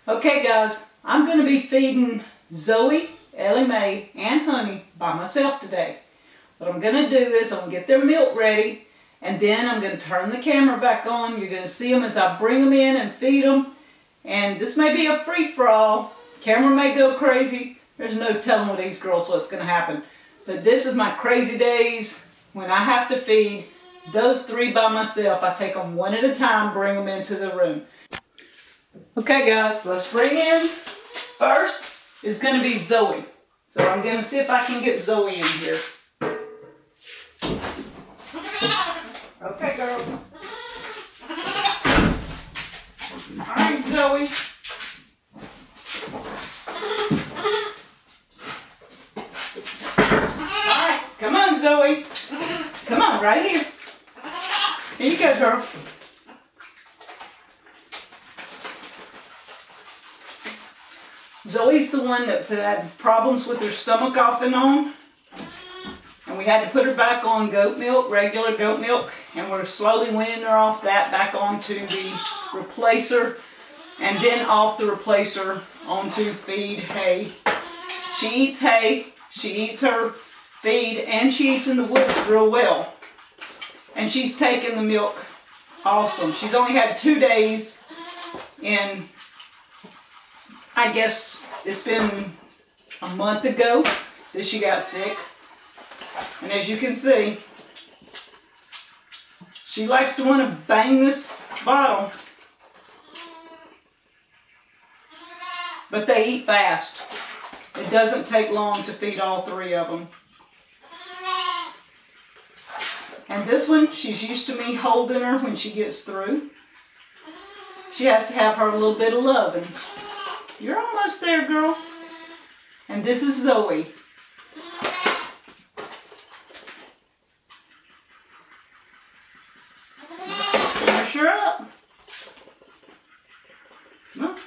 Okay guys, I'm going to be feeding Zoe, Ellie Mae, and Honey by myself today. What I'm going to do is I'm going to get their milk ready, and then I'm going to turn the camera back on. You're going to see them as I bring them in and feed them. And this may be a free-for-all. Camera may go crazy. There's no telling with these girls what's going to happen. But this is my crazy days when I have to feed those three by myself. I take them one at a time, bring them into the room. Okay guys, let's bring in, first is going to be Zoe. So I'm going to see if I can get Zoe in here. Okay girls. Alright Zoe. Alright, come on Zoe. Come on, right here. Here you go girl. Zoe's the one that's had problems with her stomach off and on. And we had to put her back on goat milk, regular goat milk. And we're slowly weaning her off that back onto the replacer. And then off the replacer onto feed hay. She eats hay, she eats her feed, and she eats in the woods real well. And she's taken the milk awesome. She's only had 2 days in, I guess it's been a month ago that she got sick. And as you can see, she likes to want to bang this bottle. But they eat fast. It doesn't take long to feed all three of them. And this one, she's used to me holding her when she gets through. She has to have her a little bit of loving. You're almost there, girl. And this is Zoe. Finish her up. Come on.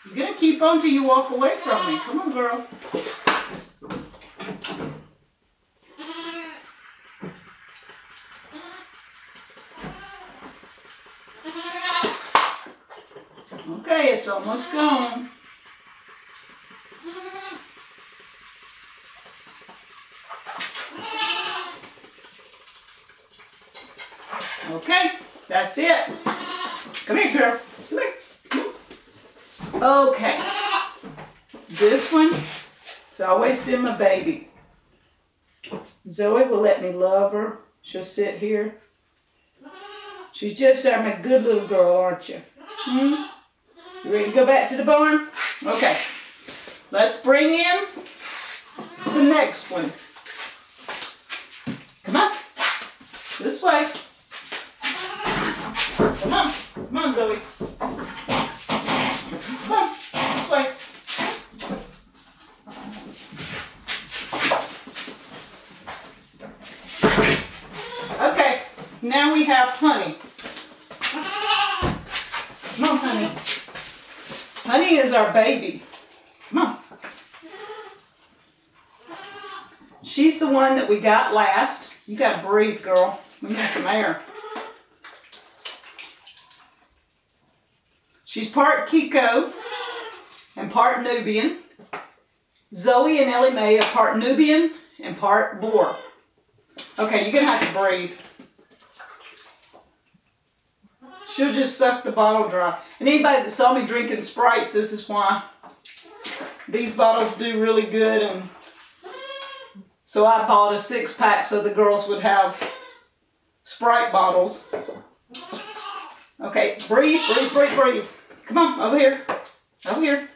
You're going to keep on till you walk away from me. Come on, girl. Okay, it's almost gone. Okay, that's it. Come here, girl. Come here. Okay. This one has always been my baby. Zoe will let me love her. She'll sit here. She's just my good little girl, aren't you? Hmm? You ready to go back to the barn? Okay. Let's bring in the next one. Come on. This way. Come on. Come on, Zoe. Come on. This way. Okay. Now we have Honey. Come on, Honey. Honey is our baby. Come on. She's the one that we got last. You gotta breathe, girl. We need some air. She's part Kiko and part Nubian. Zoe and Ellie Mae are part Nubian and part Boer. Okay, you're gonna have to breathe. She'll just suck the bottle dry. And anybody that saw me drinking Sprites, this is why. These bottles do really good. And so I bought a 6-pack so the girls would have Sprite bottles. Okay, breathe, breathe, breathe, breathe. Come on, over here. Over here.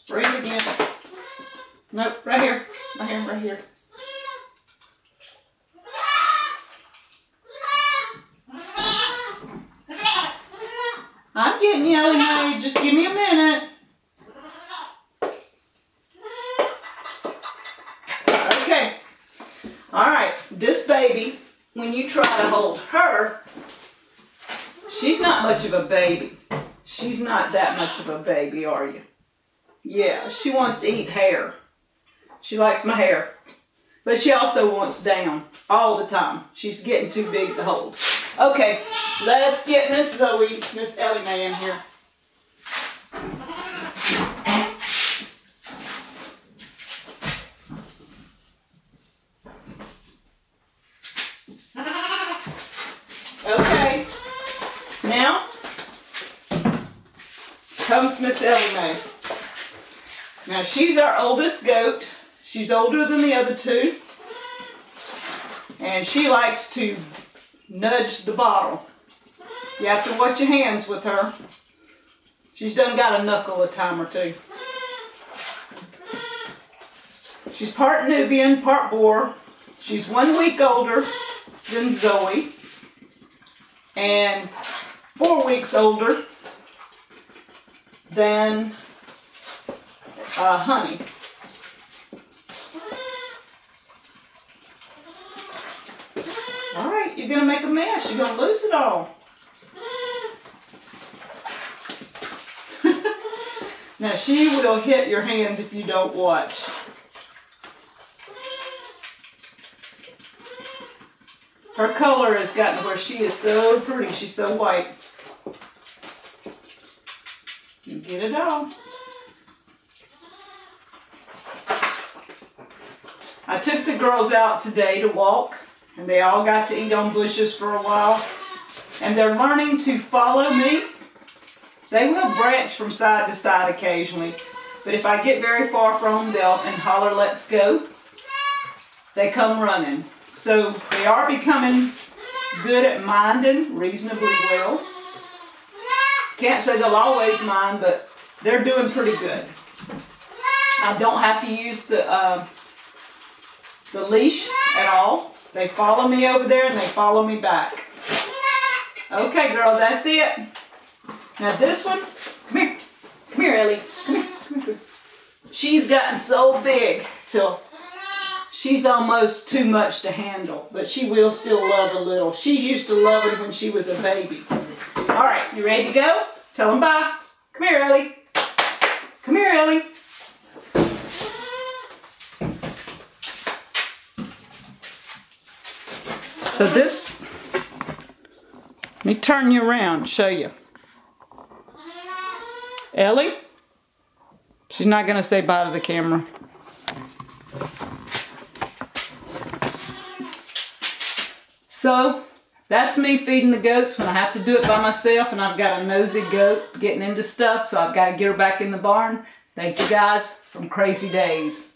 Breathe again. Nope, right here. Right here, right here. I'm getting you, Ellie Mae. Just give me a minute. Okay. Alright, this baby, when you try to hold her, she's not much of a baby. She's not that much of a baby, are you? Yeah, she wants to eat hair. She likes my hair. But she also wants down all the time. She's getting too big to hold. Okay, let's get Miss Ellie Mae in here. Okay, now comes Miss Ellie Mae. Now she's our oldest goat. She's older than the other two. And she likes to nudge the bottle. You have to watch your hands with her. She's done got a knuckle a time or two. She's part Nubian, part Boer. She's 1 week older than Zoe. And 4 weeks older than Honey. Alright, you're going to make a mess. You're going to lose it all. Now she will hit your hands if you don't watch. Her color has gotten where she is so pretty. She's so white. You get it all. I took the girls out today to walk, and they all got to eat on bushes for a while. And they're learning to follow me. They will branch from side to side occasionally, but if I get very far from them, they'll holler, "Let's go." They come running. So they are becoming good at minding reasonably well. Can't say they'll always mind, but they're doing pretty good. I don't have to use the leash at all. They follow me over there and they follow me back. Okay, girl, that's it. Now this one, come here. Come here, Ellie. Come here. Come here. She's gotten so big till she's almost too much to handle, but she will still love a little. She's used to loving when she was a baby. All right, you ready to go? Tell them bye. Come here, Ellie. Come here, Ellie. So this, let me turn you around, show you. Ellie, she's not going to say bye to the camera. So that's me feeding the goats when I have to do it by myself, and I've got a nosy goat getting into stuff, so I've got to get her back in the barn. Thank you guys from Crazy Days.